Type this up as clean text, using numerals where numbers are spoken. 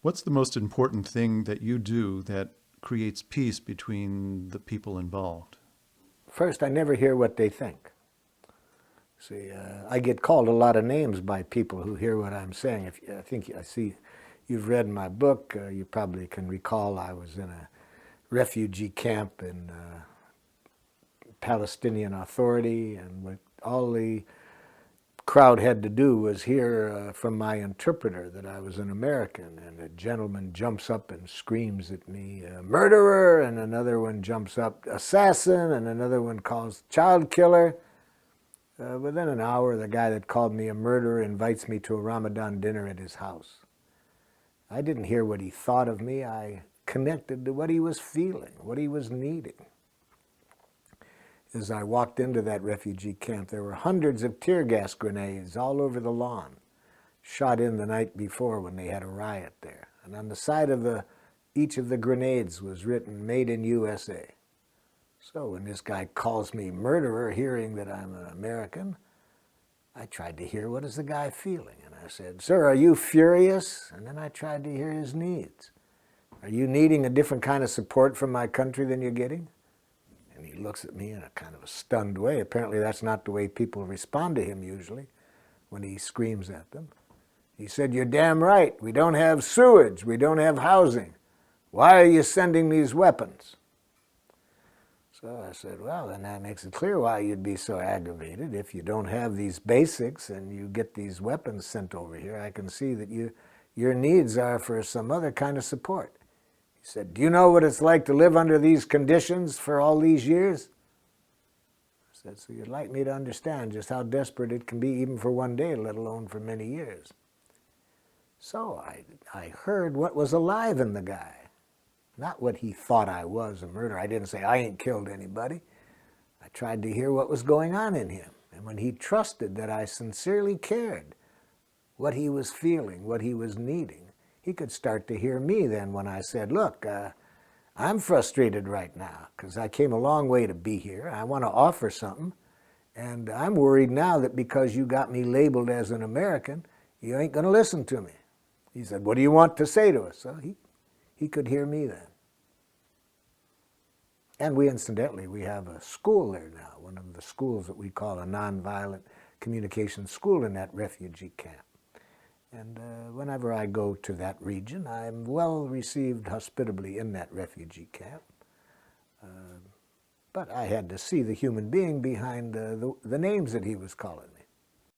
What's the most important thing that you do that creates peace between the people involved? First, I never hear what they think. See, I get called a lot of names by people who hear what I'm saying. I see you've read my book. You probably can recall I was in a refugee camp in Palestinian Authority, and what all the crowd had to do was hear from my interpreter that I was an American, and a gentleman jumps up and screams at me, murderer, and another one jumps up, assassin, and another one calls child killer. Within an hour, the guy that called me a murderer invites me to a Ramadan dinner at his house. I didn't hear what he thought of me. I connected to what he was feeling, what he was needing. As I walked into that refugee camp, there were hundreds of tear gas grenades all over the lawn, shot in the night before when they had a riot there. And on the side of each of the grenades was written, "Made in USA." So when this guy calls me murderer, hearing that I'm an American, I tried to hear, what is the guy feeling? And I said, "Sir, are you furious?" And then I tried to hear his needs. "Are you needing a different kind of support from my country than you're getting?" And he looks at me in a kind of a stunned way. Apparently that's not the way people respond to him usually when he screams at them. He said, "You're damn right. We don't have sewage. We don't have housing. Why are you sending these weapons?" So I said, "Well, then that makes it clear why you'd be so aggravated. If you don't have these basics and you get these weapons sent over here, I can see that your needs are for some other kind of support." He said, "Do you know what it's like to live under these conditions for all these years?" I said, "So you'd like me to understand just how desperate it can be even for one day, let alone for many years." So I heard what was alive in the guy. Not what he thought I was, a murderer. I didn't say, "I ain't killed anybody." I tried to hear what was going on in him. And when he trusted that I sincerely cared what he was feeling, what he was needing, he could start to hear me then when I said, "Look, I'm frustrated right now because I came a long way to be here. I want to offer something. And I'm worried now that because you got me labeled as an American, you ain't going to listen to me." He said, "What do you want to say to us?" So he could hear me then. And incidentally, we have a school there now, one of the schools that we call a nonviolent communication school in that refugee camp. And whenever I go to that region, I'm well received hospitably in that refugee camp. But I had to see the human being behind the names that he was calling